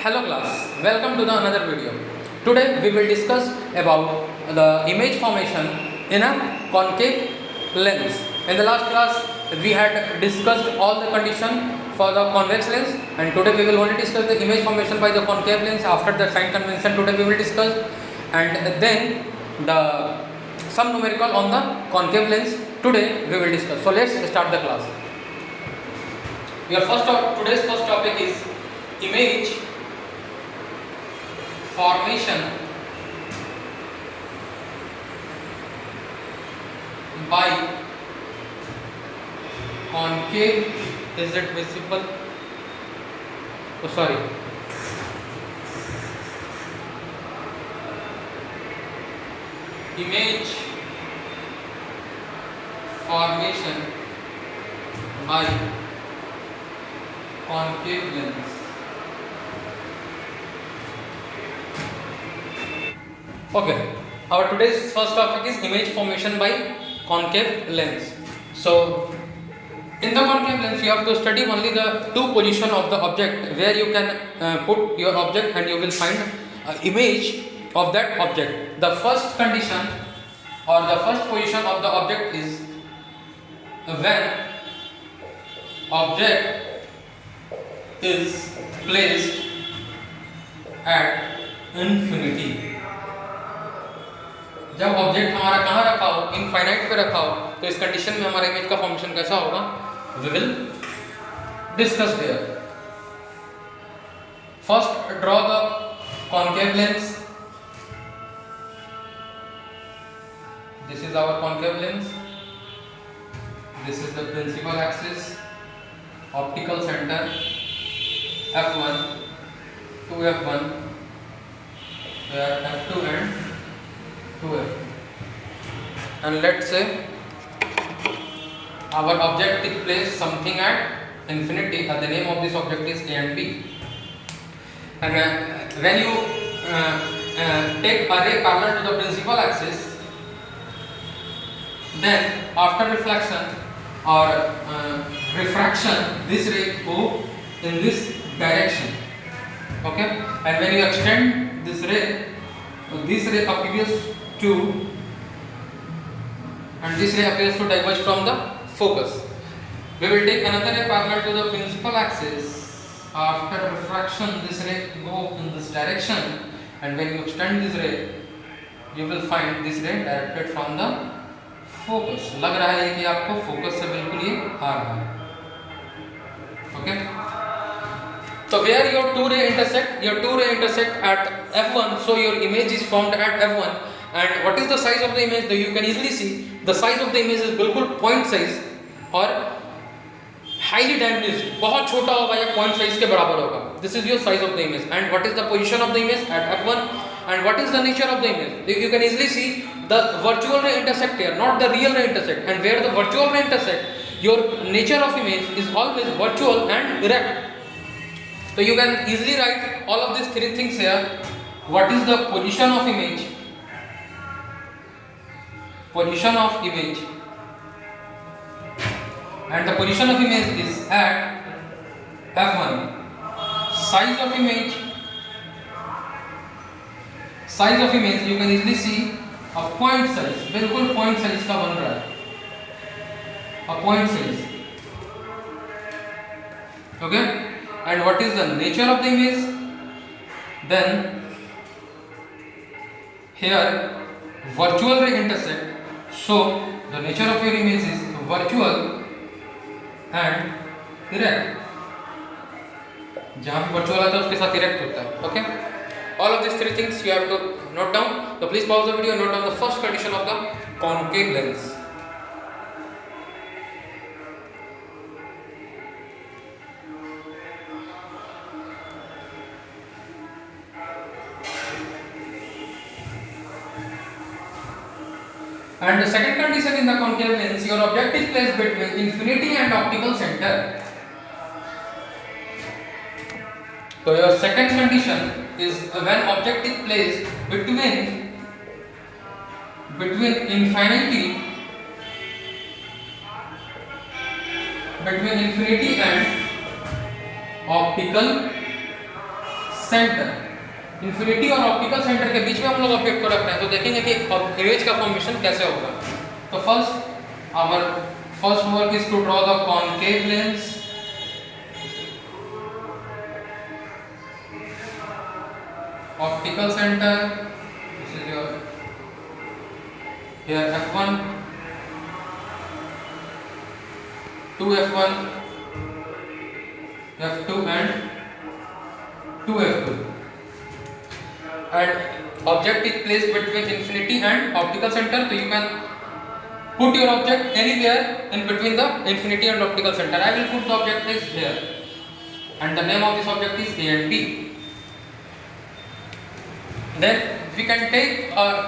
Hello class, welcome to the another video. Today we will discuss about the image formation in a concave lens. In the last class we had discussed all the condition for the convex lens, and today we will only discuss the image formation by the concave lens. After the sign convention today we will discuss, and then the some numerical on the concave lens today we will discuss. So let's start the class. Today's first topic is image formation by concave. Is it visible? Oh, sorry. Image formation by concave lens. Okay, our today's first topic is image formation by concave lens. So, in the concave lens, you have to study only the two position of the object where you can put your object and you will find image of that object. The first condition or the first position of the object is when object is placed at infinity. जब object हमारा कहाँ रखा हो, infinite पे रखा हो, तो इस कंडीशन में हमारा इमेज का फॉर्मेशन कैसा होगा, we will discuss there. First draw the concave lens. This is our concave lens. This is the principal axis, optical centre f1 to f1, where f2 and 2f, and let's say our object is placed something at infinity. The name of this object is A and B, and when you take a ray parallel to the principal axis, then after reflection or refraction, this ray go in this direction. Okay, and when you extend this ray appears to, and this ray appears to diverge from the focus. We will take another ray parallel to the principal axis. After refraction, this ray go in this direction, and when you extend this ray, you will find this ray directed from the focus. लग रहा है कि आपको focus से बिल्कुल ये आ रहा है. Okay. So where your two ray intersect at f1, so your image is formed at f1. And what is the size of the image? You can easily see the size of the image is बिल्कुल point size और highly diminished, बहुत छोटा होगा या point size के बराबर होगा. This is your size of the image. And what is the position of the image at f1? And what is the nature of the image? You can easily see the virtual ray intersect here, not the real ray intersect. And where the virtual ray intersect, your nature of image is always virtual and direct. So you can easily write all of these three things here. What is the position of image? Position of image, and the position of image is at f1. Size of image, you can easily see a point size, बिल्कुल point size का बन रहा है, a point size. Okay, and what is the nature of the image? Then here virtual ray intersect. So the nature of your image is virtual and direct. जहाँ भी virtual आता है उसके साथ direct होता है. Okay. All of these three things you have to note down. So please pause the video and note down the first condition of the concave lens. And the second condition in the concave lens, your object is placed between infinity and optical center. So your second condition is when object is placed between infinity and optical centre, infinity और optical centre के बीच में हम लोग object को रख रहे हैं, तो देखेंगे कि इमेज का फॉर्मेशन कैसे होगा। तो first our first work is to draw the concave lens, optical center, this is your here f1, 2f1, f2 and 2f2, and object is placed between infinity and optical center, so you can put your object anywhere in between the infinity and optical center. I will put the object is here and the name of this object is A and B. Then we can take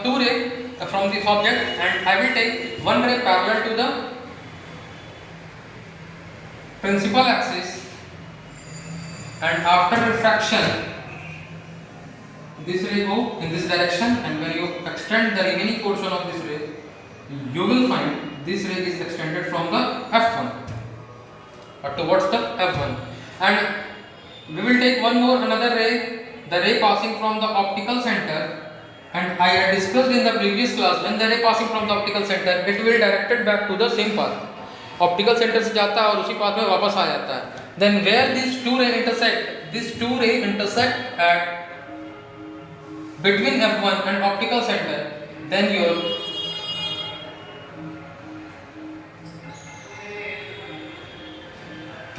two ray from this object, and I will take one ray parallel to the principal axis, and after refraction this ray go in this direction, and when you extend the remaining portion of this ray, you will find this ray is extended from the f1 or towards the f1, and we will take one more another ray, the ray passing from the optical center, and I had discussed in the previous class, when the ray passing from the optical center, it will directed back to the same path, optical center से जाता है और उसी path में वापस आ जाता है. Then where these two ray intersect at between f1 and optical center, then your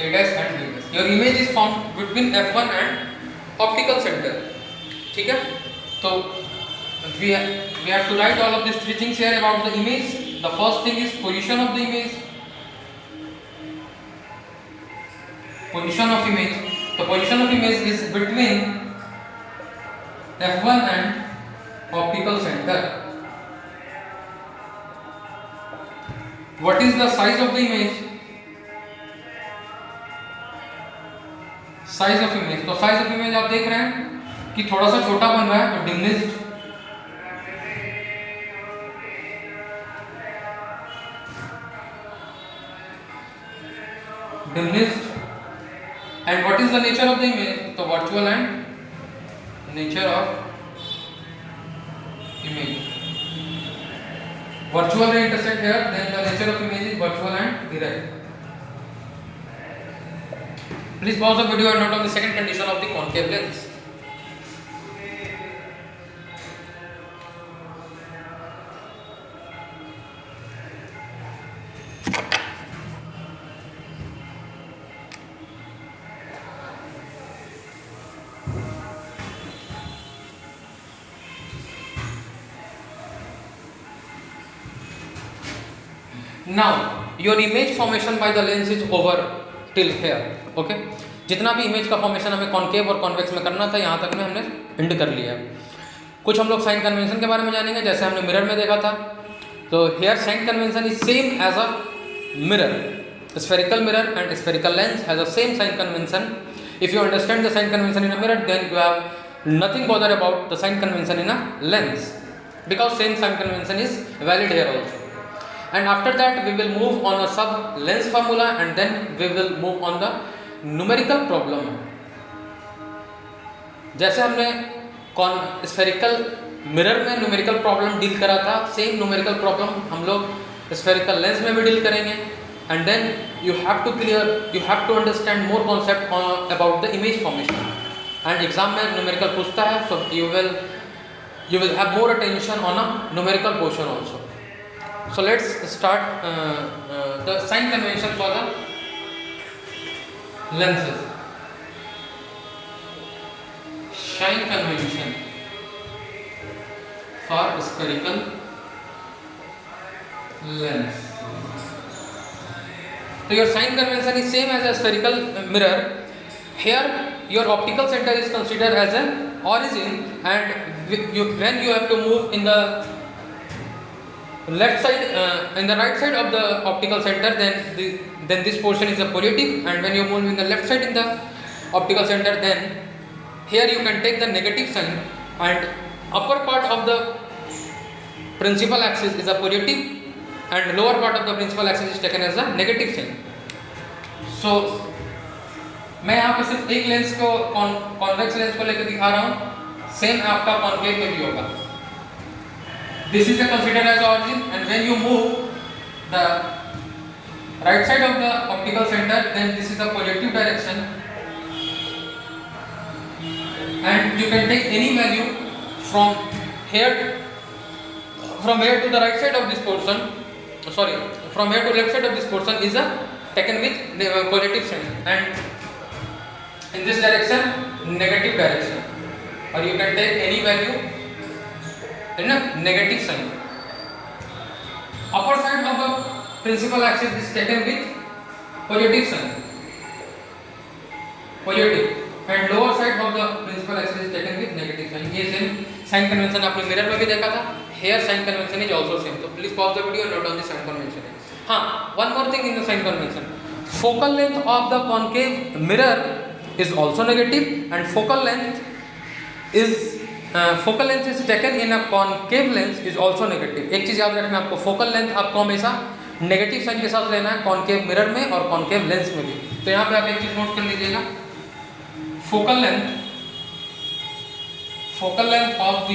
A dash and B dash, your image is formed between f1 and optical centre. ठीक है, तो we have to write all of these three things here about the image. The first thing is position of the image. Position of image. The position of image is between f1 and optical center. What is the size of the image? Size of image, तो size of image आप देख रहे हैं कि थोड़ा सा छोटा बन रहा है, तो diminished, and what is the nature of the image? तो virtual and nature of image. Virtual ray intersect here, then the nature of image is virtual and direct. Please pause the video and note on the second condition of the concave lens. Now your image formation by the lens is over till here. Okay, जितना भी image का formation हमें concave और convex में करना था, यहाँ तक में हमने एंड कर लिया. कुछ हम लोग साइन कन्वेंशन के बारे में जानेंगे, जैसे हमने मिरर में देखा था. तो here sign convention is same as a mirror. Spherical mirror and spherical lens has a same sign convention. If you understand the sign convention in a mirror, then you have nothing bother about the sign convention in a lens, because same sign convention is valid here also. And after that we will move on a sub lens formula, and then we will move on the numerical problem. जैसे हमने spherical mirror में numerical problem deal करा था, same numerical problem हम लोग spherical lens में भी deal करेंगे. And then you have to understand more concept about the image formation. एंड एग्जाम में न्यूमेरिकल पूछता है, so you will have more attention on a numerical portion also. So let's start the sign convention for the lenses. Sign convention for spherical lens. So your sign convention is same as a spherical mirror. Here your optical center is considered as an origin, and when you have to move in the left side, in the right side of the optical center, then this portion is a positive, and when you move in the left side in the optical center, then here you can take the negative sign, and upper part of the principal axis is a positive, and lower part of the principal axis is taken as a negative sign. So मैं यहाँ पे सिर्फ एक lens को convex lens को लेकर दिखा रहा हूँ, सेम आपका कॉन्केव में भी होगा। This is considered as origin and when you move the right side of the optical center, then this is the positive direction and you can take any value from here to the right side of this portion, sorry, from here to left side of this portion is taken with positive sign and in this direction negative direction, or you can take any value in a negative sign. Upper side of the principal axis is taken with positive sign, positive, and lower side of the principal axis is taken with negative sign. ये same sign convention आपने mirror में भी देखा था, here sign convention is also same. So please pause the video and note down the sign convention. हाँ, one more thing in the sign convention. Focal length of the concave mirror is also negative and focal length is taken in a concave lens is also negative. एक चीज याद रखना आपको, focal length आपको हमेशा negative sign के साथ लेना है कॉन्केव मिरर में और कॉन्केव लेंस में भी। तो यहाँ पे आप एक चीज नोट कर लीजिएगा, focal length of the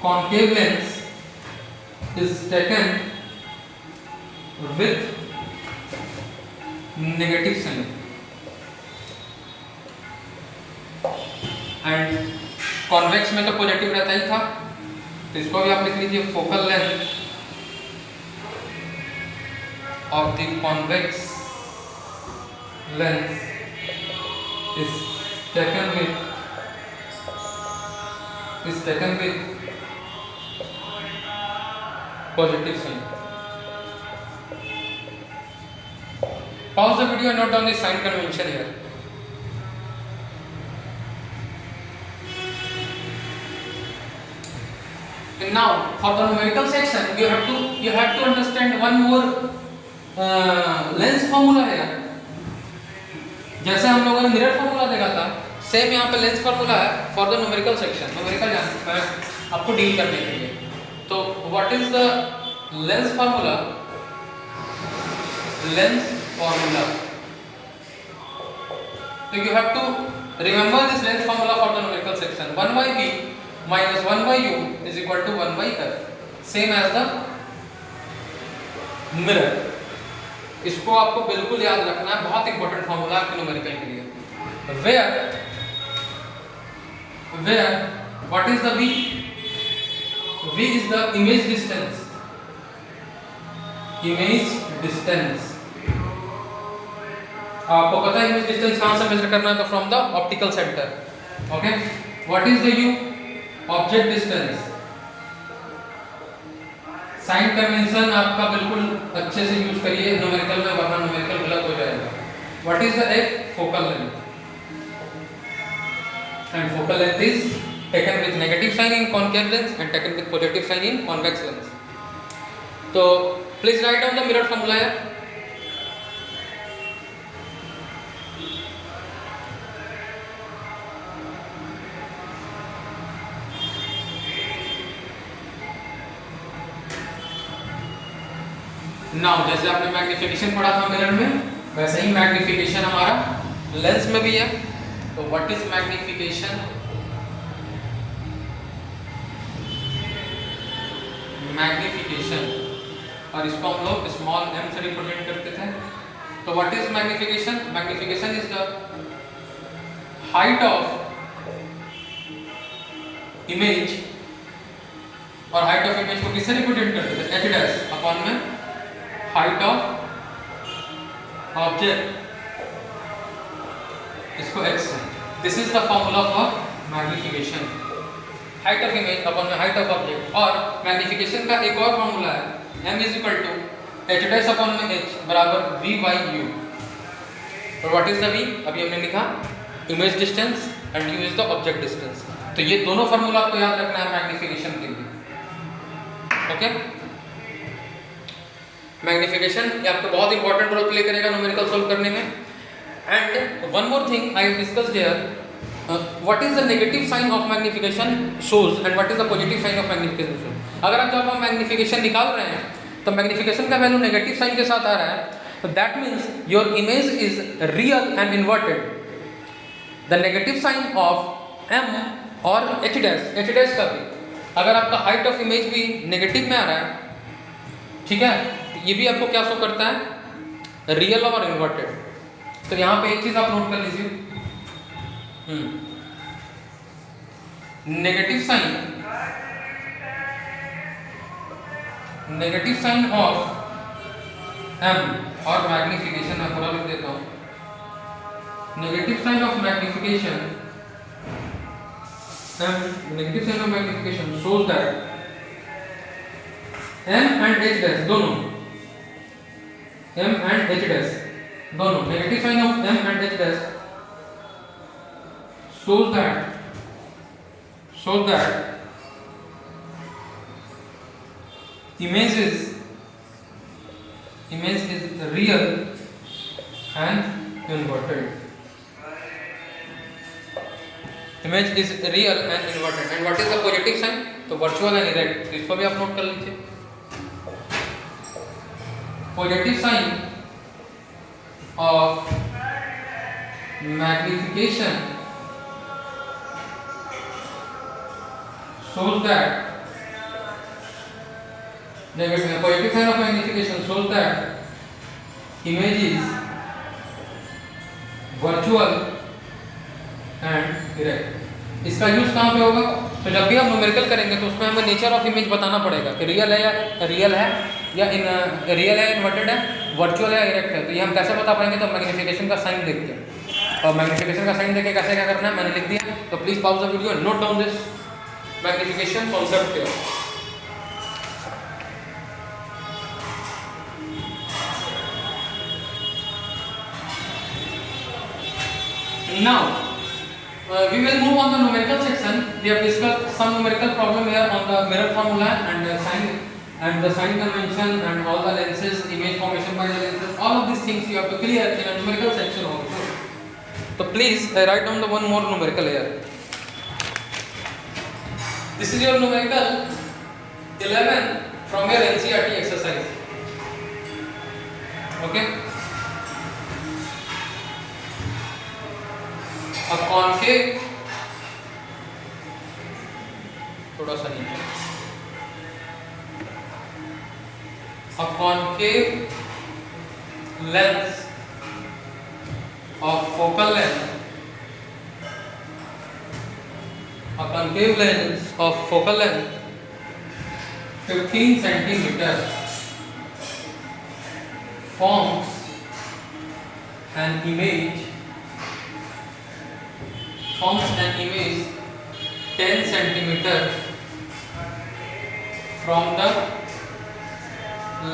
concave lens is taken with negative sign and convex में तो पॉजिटिव रहता ही था, तो इसको भी आप लिख लीजिए, focal length of the convex lens is taken with positive sign. Pause the video and note down the sign convention here. And now for the numerical section you have to understand one more lens formula है। जैसे हम लोगों ने mirror formula देखा था, same यहाँ पे lens formula है for the numerical section, numerical आपको डील करने के लिए। तो what is the lens formula? तो you have to remember this lens formula for the numerical section, 1/v minus 1/u is equal to 1/f, same as the mirror. इसको आपको बिल्कुल याद रखना है, बहुत इंपॉर्टेंट फॉर्मूला आपके न्यूमेरिकल के लिए। Where what is the v? v is the image distance आपको पता है इमेज डिस्टेंस कहां से मेजर करना है? तो from the optical centre. Okay, what is the u? Object distance. Sign convention आपका बिल्कुल अच्छे से यूज करिए न्यूमेरिकल में, वरना न्यूमेरिकल गलत हो जाएगा। What is the f? Focal length, and focal length is taken with negative sign in concave lens and taken with positive sign in convex lens. So please write down the mirror formula here. Now जैसे आपने magnification पढ़ा था mirror में, वैसे ही magnification हमारा lens में भी है। तो व्हाट इज मैग्निफिकेशन? और इसको हम लोग स्मॉल m से रिप्रेजेंट करते थे। तो what is magnification? Magnification is the height of image, और हाइट ऑफ इमेज को किससे रिप्रेजेंट करते थे? h डैश अपॉन में हाइट ऑफ ऑब्जेक्ट, इसको x से। This is the formula for magnification, height of image upon में हाइट ऑफ ऑब्जेक्ट। और मैग्निफिकेशन का एक और फॉर्मूला है, m is equal to h dash upon में h बराबर v बाई u। और व्हाट इज द v? अभी हमने लिखा image distance and u is the object distance. तो ये दोनों फॉर्मूला आपको याद रखना है मैग्निफिकेशन के लिए। ओके, मैग्निफिकेशन ये आपको बहुत इंपॉर्टेंट रोल प्ले करेगा न्यूमेरिकल सॉल्व करने में। And one more thing I have discussed here, what is the negative sign of magnification shows and what is the positive sign of magnification shows। अगर आप जब हम मैग्निफिकेशन निकाल रहे हैं तो मैग्निफिकेशन का वैल्यू नेगेटिव साइन के साथ आ रहा है, that means your image is real and inverted. The negative sign of m और h डैश का भी, अगर आपका हाइट ऑफ इमेज भी नेगेटिव में आ रहा है, ठीक है, तो ये भी आपको क्या शो करता है, रियल और इन्वर्टेड. तो यहाँ पे एक चीज आप नोट कर लीजिए, नेगेटिव साइन ऑफ m और मैग्निफिकेशन, मैं पूरा लिख देता हूँ. Negative sign of magnification shows that m and h dash दोनों negative sign of m and h dash shows that image is real and inverted. Image is real and inverted. And what is the positive sign? तो virtual and erect. तो इसको भी आप note कर लीजिए. Positive sign of magnification shows that positive sign of magnification shows that image is virtual and erect. इसका use कहाँ पे होगा? तो जब भी हम न्यूमेरिकल करेंगे तो उसमें हमें नेचर ऑफ इमेज बताना पड़ेगा कि रियल है या इन्वर्टेड है, वर्चुअल है, इरेक्ट है. तो ये हम कैसे बता पाएंगे? तो मैग्निफिकेशन का साइन देखते हैं, और मैग्निफिकेशन का साइन देके कैसे क्या करना है मैंने लिख दिया. तो please pause the video and note down this magnification concept here. Now we will move on the numerical section. We have discussed some numerical problem here on the mirror formula and the sign convention and all the lenses, image formation by the lenses. All of these things you have to clear in a numerical section also. So please write down the one more numerical here. This is your numerical 11 from your NCERT exercise. Okay. A concave, थोड़ा सा नीचे, a concave lens of focal length, 15 centimeter forms an image 10 centimeter from the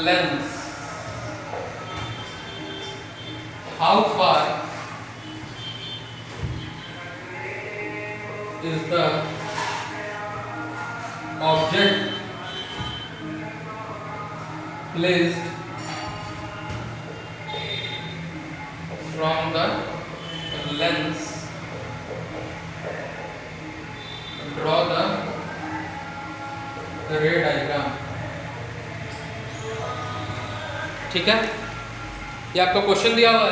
lens. How far is the object placed from the lens? Draw the ray diagram. ठीक है, ये आपको question दिया हुआ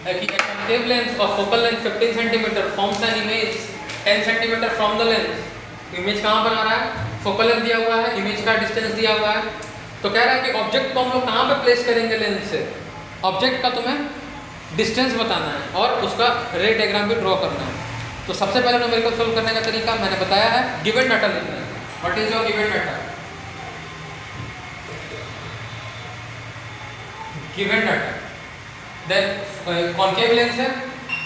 है कि concave lens of focal length 15 centimeter forms an image 10 centimeter from the lens. Image कहाँ पर आ रहा है? फोकल लेंथ दिया हुआ है, इमेज का डिस्टेंस दिया हुआ है. तो कह रहा है कि ऑब्जेक्ट को हम लोग कहाँ पे प्लेस करेंगे लेंस से. ऑब्जेक्ट का तुम्हें डिस्टेंस बताना है और उसका रे डायग्राम भी ड्रॉ करना है. तो सबसे पहले न्यूमेरिकल सोल्व करने का तरीका मैंने बताया है, गिवन डाटा लिखना है. What is your given data? Given data, then concave lens है,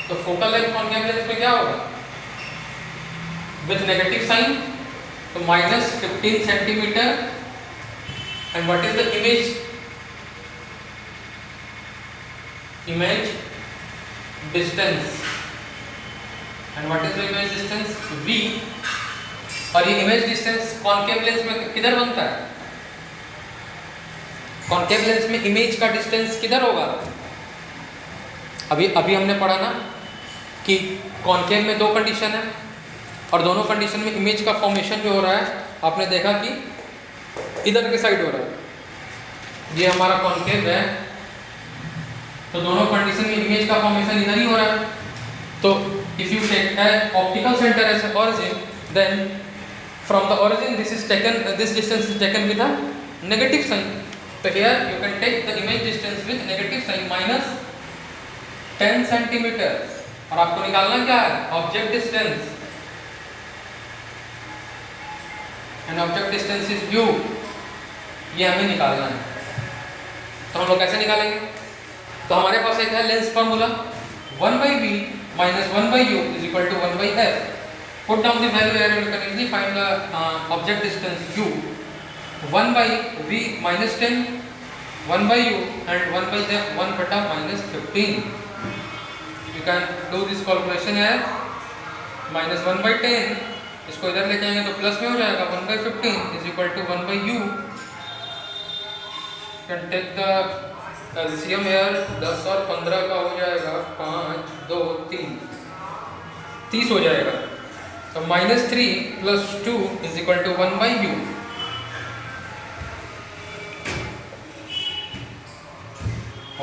तो फोकल लेंथ कॉन्केव लेंस में क्या होगा? विथ नेगेटिव साइन, तो -15 centimetre. And what is the image distance, and what is the image distance? v. और ये image distance concave lens में किधर बनता है? कॉन्केव लेंस में इमेज का डिस्टेंस किधर होगा? अभी हमने पढ़ा ना कि कॉन्केव में दो कंडीशन है और दोनों कंडीशन में इमेज का फॉर्मेशन जो हो रहा है, आपने देखा कि इधर के साइड हो रहा है. ये हमारा कॉन्केव है तो दोनों कंडीशन में इमेज का फॉर्मेशन इधर ही हो रहा है. तो if you take an optical center as an origin, then from the origin this distance is taken with a negative sign. So here you can take the image distance with negative sign minus 10 centimeter. और आपको निकालना क्या है? Object distance. And object distance is u. ये हमें निकालना है. तो हम लोग कैसे निकालेंगे? तो हमारे पास एक है lens formula 1/v minus 1/u is equal to 1/f. Put down the value here and you can easily find the object distance u. 1/v minus 10, 1/u and 1/f 1 minus 15. You can do this calculation here. Minus 1/10 इसको इधर लेके आएंगे तो plus में हो जाएगा 1/15 is equal to 1/u. You can take the LCM here 10 और 15 का हो जाएगा 5, 2, 3 30 हो जाएगा. तो -3 plus 2 is equal to 1/u.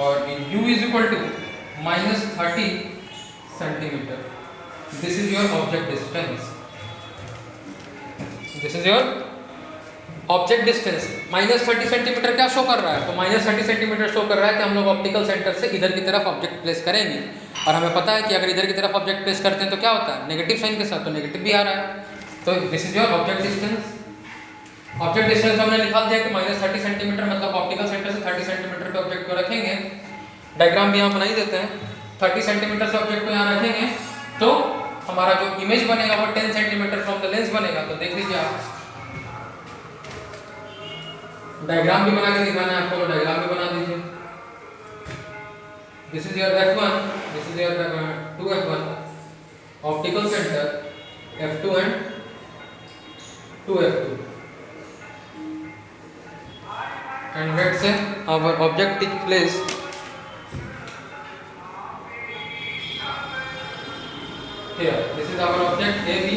और u is equal to -30 centimeter. This is your object distance. This is your object distance. -30 centimetre क्या show कर रहा है? तो -30 सेंटीमीटर शो कर रहा है कि हम लोग ऑप्टिकल सेंटर से इधर की तरफ ऑब्जेक्ट प्लेस करेंगे. और हमें पता है कि अगर इधर की तरफ ऑब्जेक्ट प्लेस करते हैं तो क्या होता है? नेगेटिव साइन के साथ. तो नेगेटिव भी आ रहा है. तो this is your object distance. Object distance हमने निकाल दिया कि -30 सेंटीमीटर मतलब ऑप्टिकल सेंटर से 30 सेंटीमीटर पे ऑब्जेक्ट को रखेंगे. डायग्राम भी यहाँ बना ही देते हैं. 30 सेंटीमीटर से ऑब्जेक्ट को यहाँ रखेंगे तो हमारा जो इमेज बनेगा वो 10 सेंटीमीटर फ्रॉम द लेंस बनेगा. तो देख लीजिए आप, डायग्राम भी बना के दिखाना है आपको तो डायग्राम भी बना दीजिए. This is your f1, this is your 2f1 optical centre, f2 and 2f2. And let's say our object is placed here. This is our object AB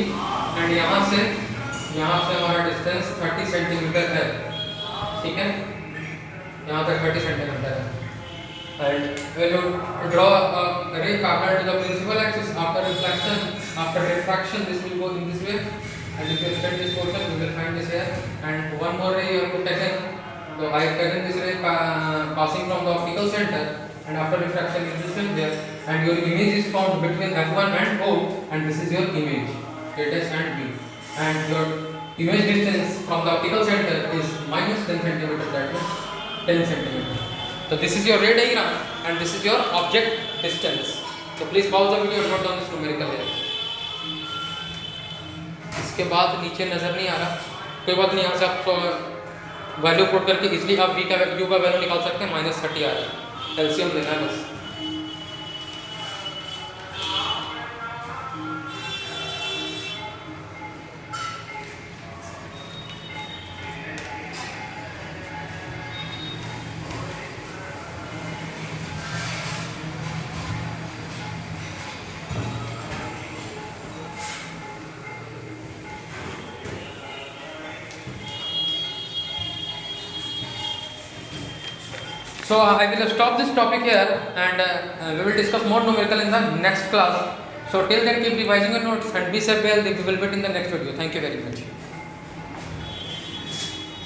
and यहाँ से हमारा डिस्टेंस 30 सेंटीमीटर है. ठीक है, यहाँ तक 30 सेंटीमीटर है. And when you draw a ray parallel to the principal axis after reflection, after refraction, this will go in this way. And if you extend this portion, you will find this here. And one more ray you have to taken. So I have taken this ray passing from the optical center, and after refraction it will come there. And your image is found between f1 and O, and this is your image, A' and B. And your image distance from the optical center is -10 centimeter, that means 10 centimeter. So this is your ray diagram and this is your object distance. So please pause the video and note down this numerical here. इसके बाद नीचे नज़र नहीं आ रहा, कोई बात नहीं. यहाँ से आप वैल्यू पुट करके इसलिए आप v का u का वैल्यू निकाल सकते हैं. -30 आ रहा है. एलसीएम लेना है बस. So I will stop this topic here and we will discuss more numerical in the next class. So till then keep revising your notes and be safe. We will meet in the next video. Thank you very much.